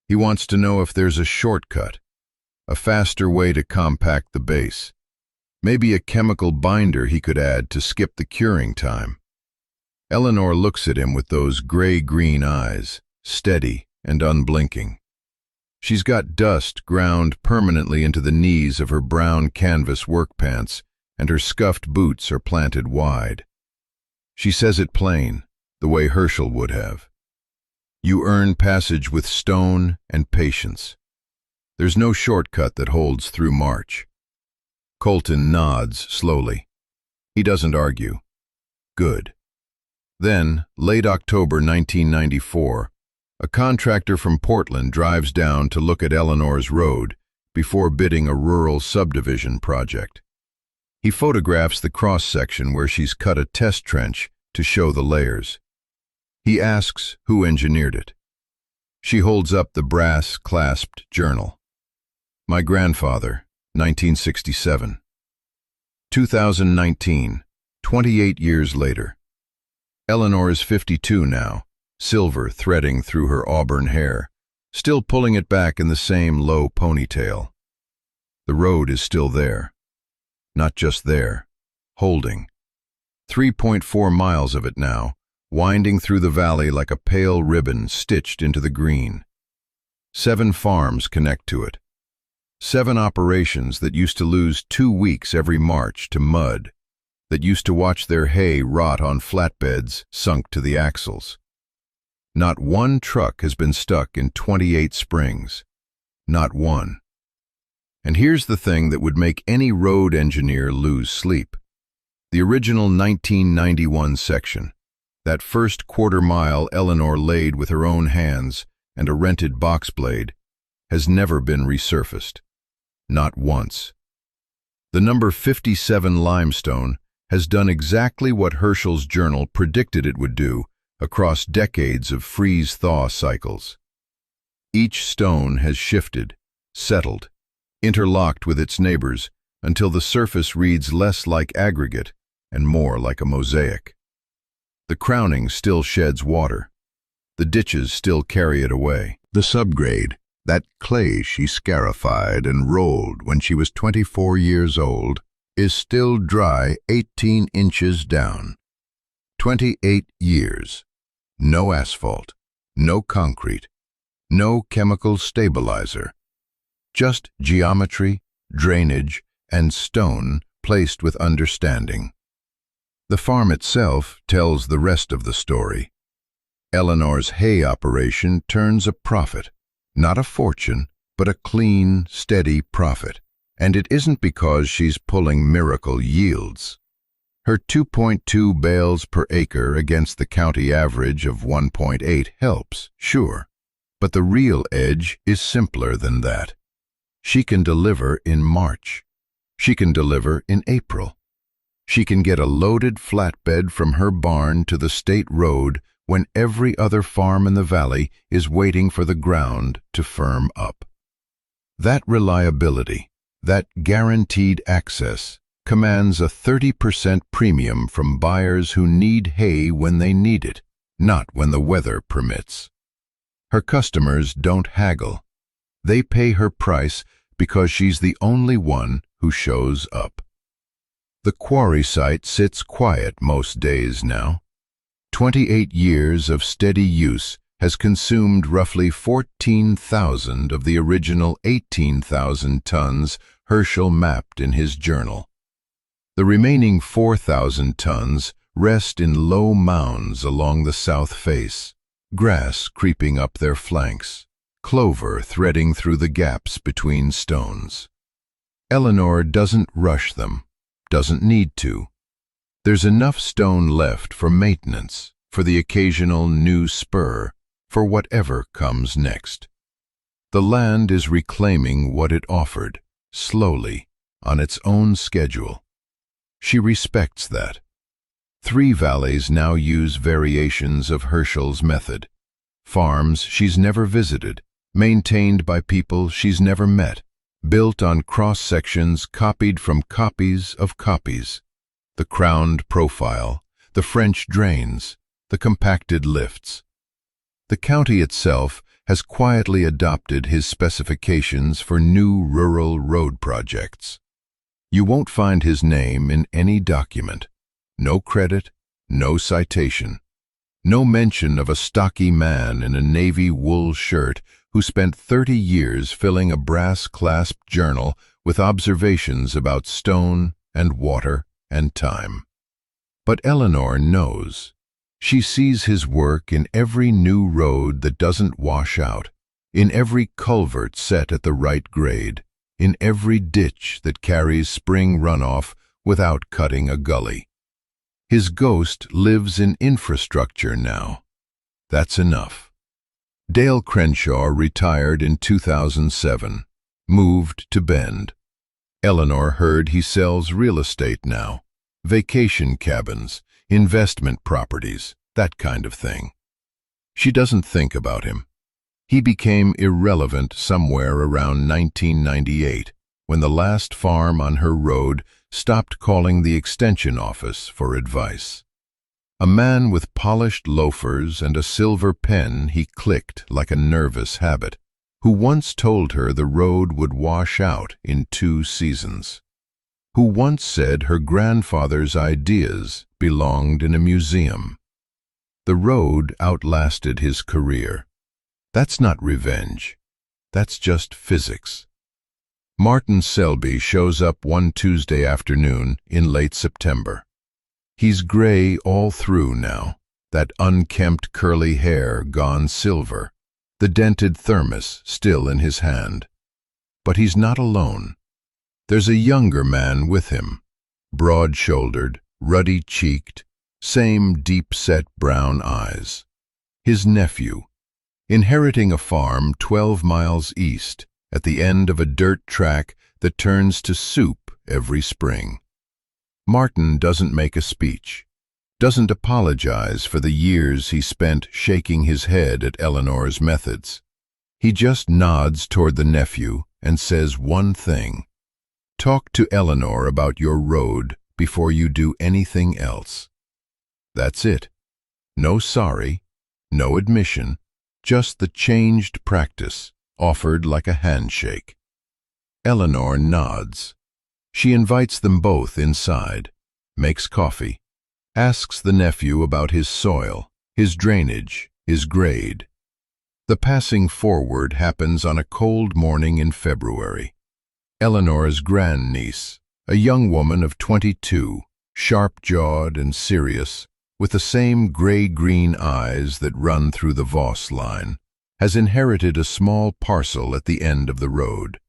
He wants to know if there's a shortcut, a faster way to compact the base, maybe a chemical binder he could add to skip the curing time. Eleanor looks at him with those gray-green eyes, steady and unblinking. She's got dust ground permanently into the knees of her brown canvas work pants, and her scuffed boots are planted wide. She says it plain, the way Herschel would have. You earn passage with stone and patience. There's no shortcut that holds through March. Colton nods slowly. He doesn't argue. Good. Then, late October 1994, a contractor from Portland drives down to look at Eleanor's road before bidding a rural subdivision project. He photographs the cross-section where she's cut a test trench to show the layers. He asks who engineered it. She holds up the brass-clasped journal. My grandfather, 1967. 2019, 28 years later. Eleanor is 52 now, silver threading through her auburn hair, still pulling it back in the same low ponytail. The road is still there. Not just there, holding. 3.4 miles of it now, winding through the valley like a pale ribbon stitched into the green. 7 farms connect to it. 7 operations that used to lose 2 weeks every March to mud, that used to watch their hay rot on flatbeds sunk to the axles. Not one truck has been stuck in 28 springs. Not one. And here's the thing that would make any road engineer lose sleep. The original 1991 section, that first quarter-mile Eleanor laid with her own hands and a rented box blade, has never been resurfaced. Not once. The number 57 limestone has done exactly what Herschel's journal predicted it would do across decades of freeze-thaw cycles. Each stone has shifted, settled, interlocked with its neighbors until the surface reads less like aggregate and more like a mosaic. The crowning still sheds water. The ditches still carry it away. The subgrade, that clay she scarified and rolled when she was 24 years old, is still dry 18 inches down. 28 years. No asphalt, no concrete, no chemical stabilizer. Just geometry, drainage, and stone placed with understanding. The farm itself tells the rest of the story. Eleanor's hay operation turns a profit, not a fortune, but a clean, steady profit. And it isn't because she's pulling miracle yields. Her 2.2 bales per acre against the county average of 1.8 helps, sure. But the real edge is simpler than that. She can deliver in March. She can deliver in April. She can get a loaded flatbed from her barn to the state road when every other farm in the valley is waiting for the ground to firm up. That reliability, that guaranteed access, commands a 30% premium from buyers who need hay when they need it, not when the weather permits. Her customers don't haggle. They pay her price because she's the only one who shows up. The Quarry site sits quiet most days now. 28 years of steady use has consumed roughly 14,000 of the original 18,000 tons Herschel mapped in his journal. The remaining 4,000 tons rest in low mounds along the south face, grass creeping up their flanks, clover threading through the gaps between stones. Eleanor doesn't rush them, doesn't need to. There's enough stone left for maintenance, for the occasional new spur, for whatever comes next. The land is reclaiming what it offered, slowly, on its own schedule. She respects that. 3 valleys now use variations of Herschel's method. Farms she's never visited, maintained by people she's never met, built on cross-sections copied from copies of copies. The crowned profile, the French drains, the compacted lifts. The county itself has quietly adopted his specifications for new rural road projects. You won't find his name in any document. No credit, no citation. No mention of a stocky man in a navy wool shirt who spent 30 years filling a brass-clasped journal with observations about stone and water and time. But Eleanor knows. She sees his work in every new road that doesn't wash out, in every culvert set at the right grade, in every ditch that carries spring runoff without cutting a gully. His ghost lives in infrastructure now. That's enough. Dale Crenshaw retired in 2007, moved to Bend. Eleanor heard he sells real estate now, vacation cabins, investment properties, that kind of thing. She doesn't think about him. He became irrelevant somewhere around 1998, when the last farm on her road stopped calling the extension office for advice. A man with polished loafers and a silver pen he clicked like a nervous habit, who once told her the road would wash out in 2 seasons, who once said her grandfather's ideas belonged in a museum. The road outlasted his career. That's not revenge. That's just physics. Martin Selby shows up one Tuesday afternoon in late September. He's gray all through now, that unkempt curly hair gone silver, the dented thermos still in his hand. But he's not alone. There's a younger man with him, broad-shouldered, ruddy-cheeked, same deep-set brown eyes. His nephew, inheriting a farm 12 miles east, at the end of a dirt track that turns to soup every spring. Martin doesn't make a speech, doesn't apologize for the years he spent shaking his head at Eleanor's methods. He just nods toward the nephew and says one thing: talk to Eleanor about your road before you do anything else. That's it. No sorry, no admission, just the changed practice, offered like a handshake. Eleanor nods. She invites them both inside, makes coffee, asks the nephew about his soil, his drainage, his grade. The passing forward happens on a cold morning in February. Eleanor's grandniece, a young woman of 22, sharp-jawed and serious, with the same gray-green eyes that run through the Voss line, has inherited a small parcel at the end of the road.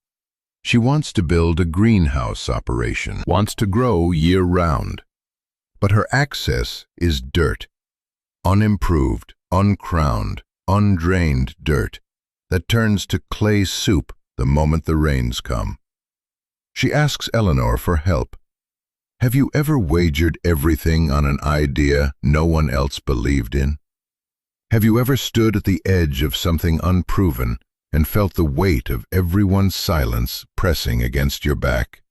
She wants to build a greenhouse operation, wants to grow year-round. But her access is dirt, unimproved, uncrowned, undrained dirt that turns to clay soup the moment the rains come. She asks Eleanor for help. Have you ever wagered everything on an idea no one else believed in? Have you ever stood at the edge of something unproven and felt the weight of everyone's silence pressing against your back?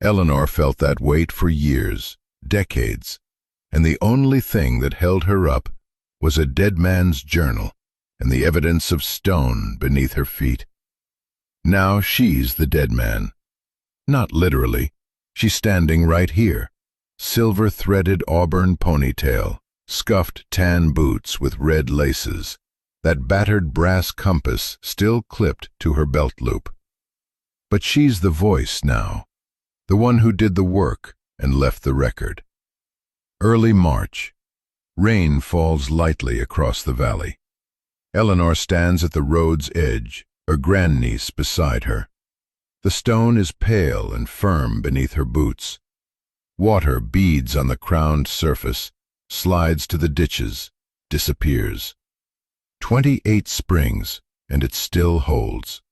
Eleanor felt that weight for years, decades, and the only thing that held her up was a dead man's journal and the evidence of stone beneath her feet. Now she's the dead man. Not literally. She's standing right here, silver-threaded auburn ponytail, scuffed tan boots with red laces, that battered brass compass still clipped to her belt loop. But she's the voice now, the one who did the work and left the record. Early March. Rain falls lightly across the valley. Eleanor stands at the road's edge, her grandniece beside her. The stone is pale and firm beneath her boots. Water beads on the crowned surface, slides to the ditches, disappears. 28 springs, and it still holds.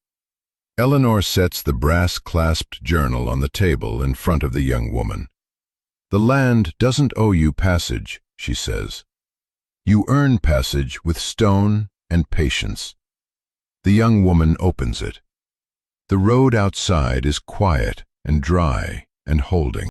Eleanor sets the brass-clasped journal on the table in front of the young woman. The land doesn't owe you passage, she says. You earn passage with stone and patience. The young woman opens it. The road outside is quiet and dry and holding.